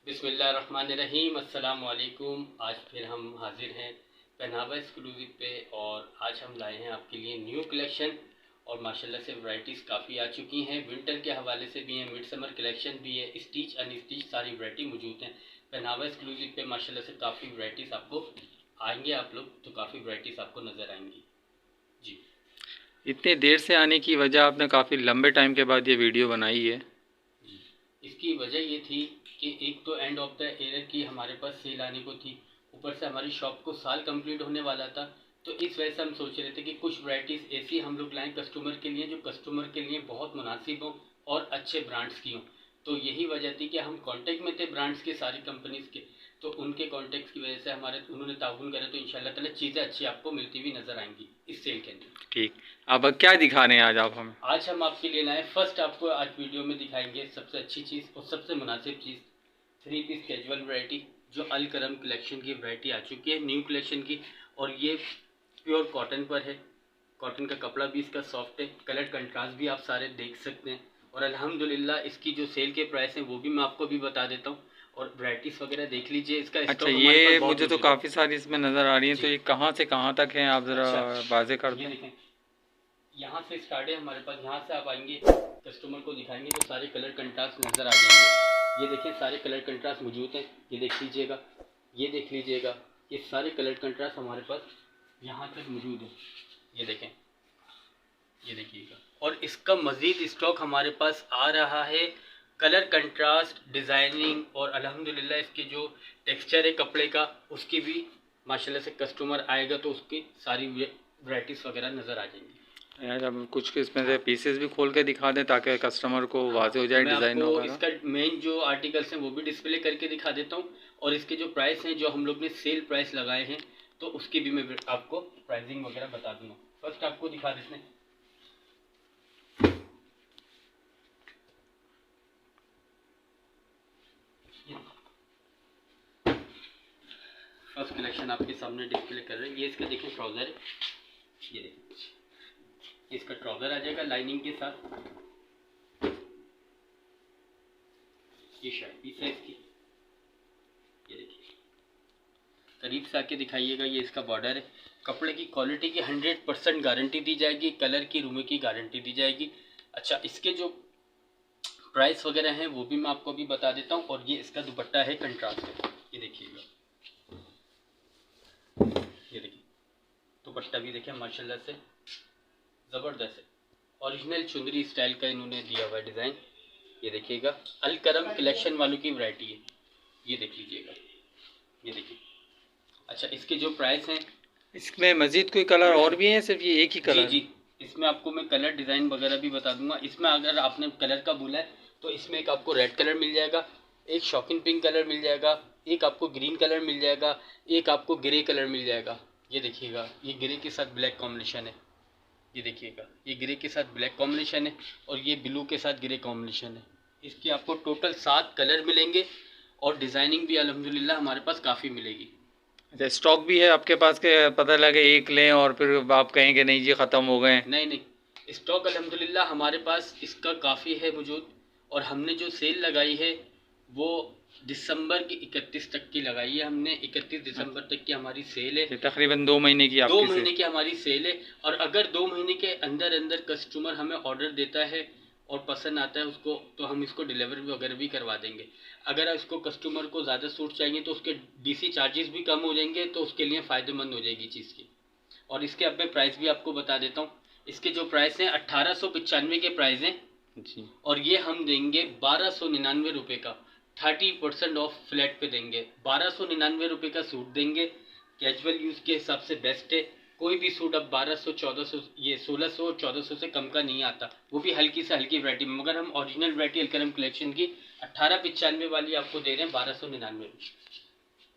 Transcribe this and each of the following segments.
बिस्मिल्लाहिर्रहमानिर्रहीम। अस्सलाम वालेकुम। आज फिर हम हाजिर हैं पहनावा एक्सक्लूसिव पे और आज हम लाए हैं आपके लिए न्यू कलेक्शन और माशाल्लाह से वैरायटीज़ काफ़ी आ चुकी हैं। विंटर के हवाले से भी हैं, मिड समर कलेक्शन भी है, स्टिच अनस्टिच सारी वैरायटी मौजूद हैं। पहनावा एक्सक्लूसिव पे माशाल्लाह से काफ़ी वैरायटीज़ आपको आएंगे, आप लोग तो काफ़ी वैरायटीज़ आपको नज़र आएंगी। जी, इतने देर से आने की वजह आपने काफ़ी लंबे टाइम के बाद ये वीडियो बनाई है। जी, इसकी वजह ये थी कि एक तो एंड ऑफ द ईयर की हमारे पास सेल आने को थी, ऊपर से हमारी शॉप को साल कंप्लीट होने वाला था। तो इस वजह से हम सोच रहे थे कि कुछ वैरायटीज़ ऐसी हम लोग लाएं कस्टमर के लिए जो कस्टमर के लिए बहुत मुनासिब हो और अच्छे ब्रांड्स की हों। तो यही वजह थी कि हम कांटेक्ट में थे ब्रांड्स के, सारी कंपनीज़ के, तो उनके कांटेक्ट की वजह से हमारे उन्होंने ताउन करा, तो इंशाल्लाह ताला चीज़ें अच्छी आपको मिलती हुई नज़र आएंगी इस सेल के अंदर। ठीक, अब क्या दिखा रहे हैं आज आप हमें? आज हम आपके लिए लाए, फर्स्ट आपको आज वीडियो में दिखाएंगे सबसे अच्छी चीज़ और सबसे मुनासिब चीज़, 3 पीस कैजुअल वैरायटी जो अल करम कलेक्शन की वैरायटी आ चुकी है न्यू कलेक्शन की। और ये प्योर कॉटन पर है, कॉटन का कपड़ा भी इसका सॉफ्ट है, कलर कंट्रास्ट भी आप सारे देख सकते हैं। और अल्हम्दुलिल्लाह इसकी जो सेल के प्राइस हैं वो भी मैं आपको भी बता देता हूँ और वैरायटीज़ वगैरह देख लीजिए। इसका अच्छा, स्टॉक हमारे पास ये बहुत मुझे तो मौजूद है। काफ़ी सारी इसमें नज़र आ रही हैं, तो जी, ये कहाँ से कहाँ तक हैं, आप ज़रा अच्छा, वाज़े कर ये दें। देखें, यहाँ से स्टार्ट है हमारे पास, यहाँ से आप आएंगे कस्टमर को दिखाएंगे तो सारे कलर कंट्रास्ट नज़र आ जाएंगे। ये देखें सारे कलर कंट्रास्ट मौजूद हैं, ये देख लीजिएगा, ये देख लीजिएगा, ये सारे कलर कंट्रास्ट हमारे पास यहाँ तक मौजूद है। ये देखें, ये देखिएगा, और इसका मज़ीद स्टॉक हमारे पास आ रहा है। कलर कंट्रास्ट, डिज़ाइनिंग और अल्हम्दुलिल्लाह इसके जो टेक्सचर है कपड़े का उसकी भी माशाल्लाह से कस्टमर आएगा तो उसकी सारी वैरायटीज़ वगैरह नज़र आ जाएंगी। यार, अब कुछ इसमें से हाँ, पीसेस भी खोल के दिखा दें ताकि कस्टमर को हाँ, वाज़े हो जाए मैं डिज़ाइन आपको वगैरह। इसका मेन जो आर्टिकल्स हैं वो भी डिस्प्ले करके दिखा देता हूँ और इसके जो प्राइस हैं जो हम लोग ने सेल प्राइस लगाए हैं तो उसकी भी मैं आपको प्राइसिंग वगैरह बता दूंगा। फर्स्ट आपको दिखा देते हैं, फर्स्ट कलेक्शन आपके सामने डिस्प्ले कर रहे हैं। ये इसका देखें ट्राउज़र है, ये देखें इसका ट्राउज़र आ जाएगा लाइनिंग के साथ। ये शर्ट पीस है इसकी, ये देखिए करीब से आके दिखाइएगा। ये इसका बॉर्डर है, कपड़े की क्वालिटी की 100% गारंटी दी जाएगी, कलर की रूमे की गारंटी दी जाएगी। अच्छा, इसके जो प्राइस वगैरह हैं वो भी मैं आपको अभी बता देता हूँ। और ये इसका दुपट्टा है कंट्रास्ट में, ये देखिएगा, ये देखिए दुपट्टा भी देखिए माशाल्लाह से ज़बरदस्त है, ओरिजिनल चुंदरी स्टाइल का इन्होंने दिया हुआ है डिज़ाइन। ये देखिएगा अल करम कलेक्शन वालों की वैरायटी है, ये देख लीजिएगा, ये देखिए। अच्छा, इसके जो प्राइस हैं, इसमें मज़ीद कोई कलर और भी हैं, सिर्फ ये एक ही जी कलर? जी, इसमें आपको मैं कलर डिज़ाइन वगैरह भी बता दूंगा। इसमें अगर आपने कलर का बोला है तो इसमें एक आपको रेड कलर मिल जाएगा, एक शॉकिंग पिंक कलर मिल जाएगा, एक आपको ग्रीन कलर मिल जाएगा, एक आपको ग्रे कलर मिल जाएगा। ये देखिएगा, ये ग्रे के साथ ब्लैक कॉम्बिनेशन है, ये देखिएगा ये ग्रे के साथ ब्लैक कॉम्बिनेशन है और ये ब्लू के साथ ग्रे कॉम्बिनेशन है। इसके आपको टोटल 7 कलर मिलेंगे और डिज़ाइनिंग भी अल्हम्दुलिल्लाह हमारे पास काफ़ी मिलेगी। अच्छा, स्टॉक भी है आपके पास के पता लगे एक लें और फिर आप कहें कि नहीं जी ख़त्म हो गए? नहीं नहीं, स्टॉक अल्हम्दुलिल्लाह हमारे पास इसका काफ़ी है मौजूद। और हमने जो सेल लगाई है वो दिसंबर की 31 तक की लगाई है हमने, 31 दिसंबर तक की हमारी सेल है। ये तकरीबन 2 महीने की 2 आपकी से। महीने की हमारी सेल है और अगर 2 महीने के अंदर अंदर कस्टमर हमें ऑर्डर देता है और पसंद आता है उसको तो हम इसको डिलीवरी वगैरह भी करवा देंगे। अगर इसको कस्टमर को ज़्यादा सूट चाहिए तो उसके डीसी चार्जेस भी कम हो जाएंगे, तो उसके लिए फ़ायदेमंद हो जाएगी चीज़ की। और इसके अब मैं प्राइस भी आपको बता देता हूँ। इसके जो प्राइस हैं 1895 के प्राइस हैं जी, और ये हम देंगे 1299 रुपये का, 30% ऑफ फ्लैट पे देंगे। 1299 रुपये का सूट देंगे, कैजुअल यूज़ के हिसाब से बेस्ट है। कोई भी सूट अब 1200 1400 ये 1600 1400 से कम का नहीं आता, वो भी हल्की से हल्की वैरायटी में। मगर हम ओरिजिनल वैरायटी अलकरम कलेक्शन की 1895 वाली आपको दे रहे हैं 1299।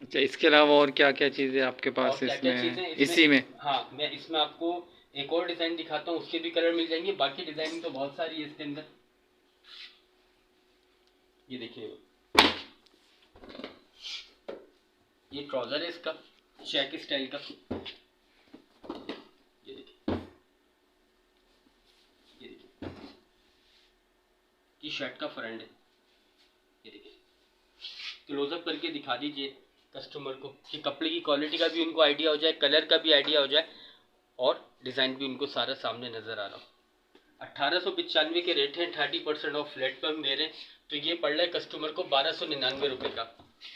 अच्छा, इसके अलावा और क्या क्या चीज़ें आपके और पास क्या क्या इसमें, चीज़ें इसी में? हाँ, मैं इसमें आपको एक और डिज़ाइन दिखाता हूँ, उसके भी कलर मिल जाएंगे। बाकी डिज़ाइनिंग तो बहुत सारी है इसके अंदर, ये देखिए ये ट्राउज़र है इसका चेक स्टाइल का, ये देखिए, ये देखिए ये शर्ट का फ्रंट है, ये देखिए। क्लोजअप करके दिखा दीजिए कस्टमर को कि कपड़े की क्वालिटी का भी उनको आइडिया हो जाए, कलर का भी आइडिया हो जाए और डिज़ाइन भी उनको सारा सामने नज़र आ रहा हो। 1895 के रेट हैं, 30% ऑफ फ्लैट पर हम दे रहे हैं, तो ये पड़ रहा है कस्टमर को 1299 रुपये का।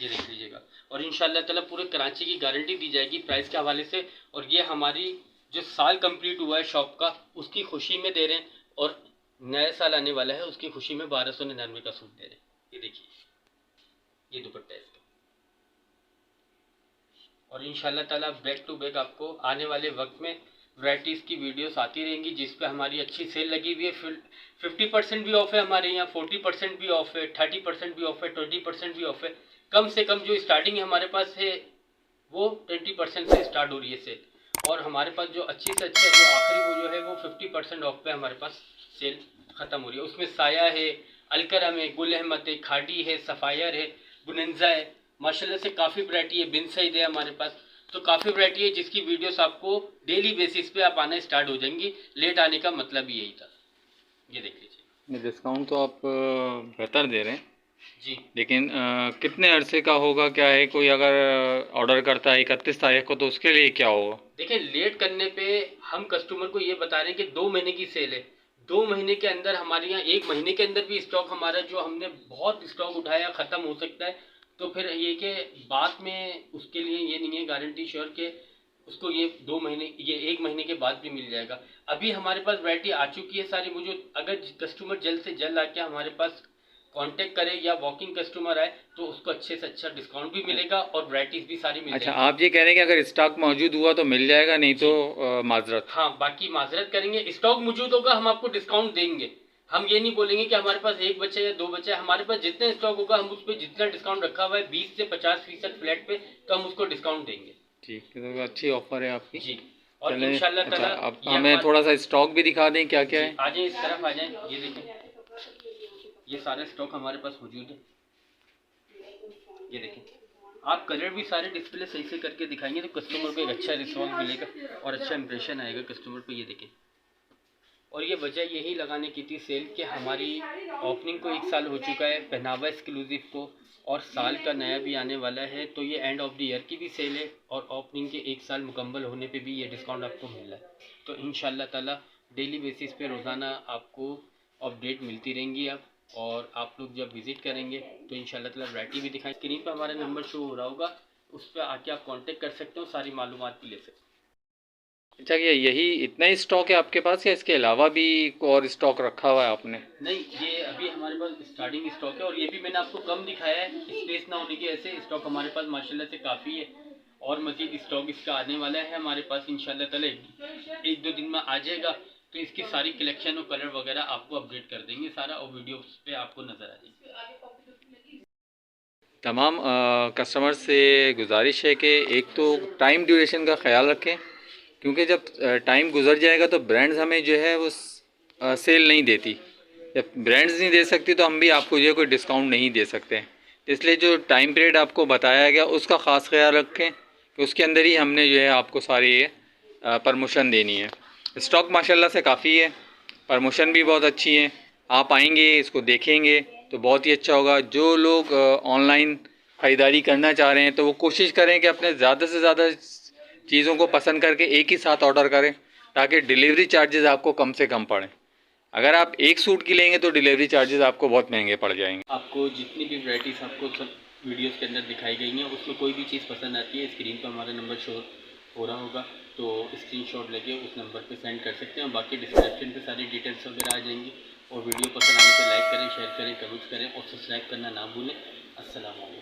ये देख लीजिएगा। और इंशाल्लाह ताला पूरे कराची की गारंटी दी जाएगी प्राइस के हवाले से। और ये हमारी जो साल कंप्लीट हुआ है शॉप का, उसकी खुशी में दे रहे हैं, और नया साल आने वाला है उसकी खुशी में 1299 का सूट दे रहे हैं। ये देखिए, ये दुपट्टा है इसका। और इंशाल्लाह ताला बैक टू बैक आपको आने वाले वक्त में वैराइटीज़ की वीडियोस आती रहेंगी, जिस पे हमारी अच्छी सेल लगी हुई है। 50% भी ऑफ है हमारे यहाँ, 40% भी ऑफ है, 30% भी ऑफ है, 20% भी ऑफ है। कम से कम जो स्टार्टिंग हमारे पास है वो 20% से स्टार्ट हो रही है सेल। और हमारे पास जो अच्छी से अच्छा जो आखिरी वो जो है वो 50% ऑफ पे हमारे पास सेल ख़त्म हो रही है। उसमें साया है, अलकरम है, गुल अहमद है, खाडी है, सफ़ायर है, बुनंजा है, माशाल्लाह से काफ़ी वैरायटी है। बिन सईद है हमारे पास, तो काफ़ी वैरायटी है जिसकी वीडियोस आपको डेली बेसिस पे आप आना स्टार्ट हो जाएंगी। लेट आने का मतलब ही यही था। ये देख लीजिए। डिस्काउंट तो आप बेहतर दे रहे हैं जी, लेकिन कितने अरसे का होगा, क्या है? कोई अगर ऑर्डर करता है 31 तारीख को तो उसके लिए क्या होगा? देखिए लेट करने पे हम कस्टमर को ये बता रहे हैं कि 2 महीने की सेल है। 2 महीने के अंदर हमारे यहाँ 1 महीने के अंदर भी स्टॉक हमारा जो हमने बहुत स्टॉक उठाया ख़त्म हो सकता है। तो फिर ये कि बाद में उसके लिए ये नहीं है गारंटी श्योर कि उसको ये 2 महीने, ये 1 महीने के बाद भी मिल जाएगा। अभी हमारे पास वैरायटी आ चुकी है सारी। वो जो अगर कस्टमर जल्द से जल्द आके हमारे पास कांटेक्ट करे या वॉकिंग कस्टमर आए तो उसको अच्छे से अच्छा डिस्काउंट भी मिलेगा और वैरायटीज भी सारी मिल अच्छा, जाएगी। आप ये कह रहे हैं कि अगर स्टॉक मौजूद हुआ तो मिल जाएगा, नहीं तो माजरत? हाँ, बाकी माजरत करेंगे। स्टॉक मौजूद होगा हम आपको डिस्काउंट देंगे। हम ये नहीं बोलेंगे कि हमारे पास 1 बचा या 2 बचा है। हमारे पास जितना स्टॉक होगा हम उस पर जितना डिस्काउंट रखा हुआ है 20 से 50% फ्लैट पे, तो हम उसको डिस्काउंट देंगे। ठीक है, तो अच्छी ऑफर है आपकी जी। और चलें, इंशाल्लाह अच्छा, ताला आप हमें थोड़ा सा स्टॉक भी दिखा दें क्या क्या है। आ जाए इस तरफ आ जाए। ये देखें, ये सारा स्टॉक हमारे पास मौजूद है। ये देखें, आप कलर भी सारे डिस्प्ले सही से करके दिखाएंगे तो कस्टमर को एक अच्छा रिस्पॉन्स मिलेगा और अच्छा इंप्रेशन आएगा कस्टमर पे। ये देखें, और ये वजह यही लगाने की थी सेल कि हमारी ओपनिंग को 1 साल हो चुका है पहनावा एक्सक्लूसिव को, और साल का नया भी आने वाला है। तो ये एंड ऑफ द ईयर की भी सेल है और ओपनिंग के 1 साल मुकम्मल होने पे भी ये डिस्काउंट आपको मिल रहा है। तो इंशाल्लाह ताला डेली बेसिस पे रोज़ाना आपको अपडेट मिलती रहेंगी अब। और आप लोग जब विज़िट करेंगे तो इंशाल्लाह ताला वैरायटी भी दिखाएं। स्क्रीन पर हमारा नंबर शो हो रहा होगा, उस पर आके आप कांटेक्ट कर सकते हो, सारी मालूमात भी ले सकते हो। अच्छा, ये यही इतना ही स्टॉक है आपके पास या इसके अलावा भी कोई और स्टॉक रखा हुआ है आपने? नहीं, ये अभी हमारे पास स्टार्टिंग स्टॉक है और ये भी मैंने आपको कम दिखाया है स्पेस ना होने की वजह से। स्टॉक हमारे पास माशाल्लाह से काफ़ी है और मज़ीद स्टॉक इसका आने वाला है हमारे पास इंशाल्लाह ताला। 1-2 दिन में आ जाएगा तो इसकी सारी कलेक्शन और कलर वगैरह आपको अपडेट कर देंगे सारा, और वीडियो पे आपको नज़र आ जाएगी। तमाम कस्टमर से गुजारिश है कि एक तो टाइम ड्यूरेशन का ख्याल रखें, क्योंकि जब टाइम गुजर जाएगा तो ब्रांड्स हमें जो है वो सेल नहीं देती। जब ब्रांड्स नहीं दे सकती तो हम भी आपको जो है कोई डिस्काउंट नहीं दे सकते हैं। इसलिए जो टाइम पीरियड आपको बताया गया उसका ख़ास ख्याल रखें कि उसके अंदर ही हमने जो है आपको सारी ये प्रमोशन देनी है। स्टॉक माशाल्लाह से काफ़ी है, प्रमोशन भी बहुत अच्छी है। आप आएंगे, इसको देखेंगे तो बहुत ही अच्छा होगा। जो लोग ऑनलाइन ख़रीदारी करना चाह रहे हैं तो वो कोशिश करें कि अपने ज़्यादा से ज़्यादा चीज़ों को पसंद करके एक ही साथ ऑर्डर करें, ताकि डिलीवरी चार्जेस आपको कम से कम पड़ें। अगर आप एक सूट की लेंगे तो डिलीवरी चार्जेस आपको बहुत महंगे पड़ जाएंगे। आपको जितनी भी वैराइटीज़ आपको सब वीडियोस के अंदर दिखाई गई हैं, उसमें कोई भी चीज़ पसंद आती है स्क्रीन पर हमारा नंबर शो हो रहा होगा, तो स्क्रीनशॉट लेके उस नंबर पे सेंड कर सकते हैं। बाकी डिस्क्रिप्शन पे सारी डिटेल्स वगैरह आ जाएंगी। और वीडियो पसंद आने पर लाइक करें, शेयर करें, कमेंट्स करें और सब्सक्राइब करना ना भूलें। अस्सलाम वालेकुम।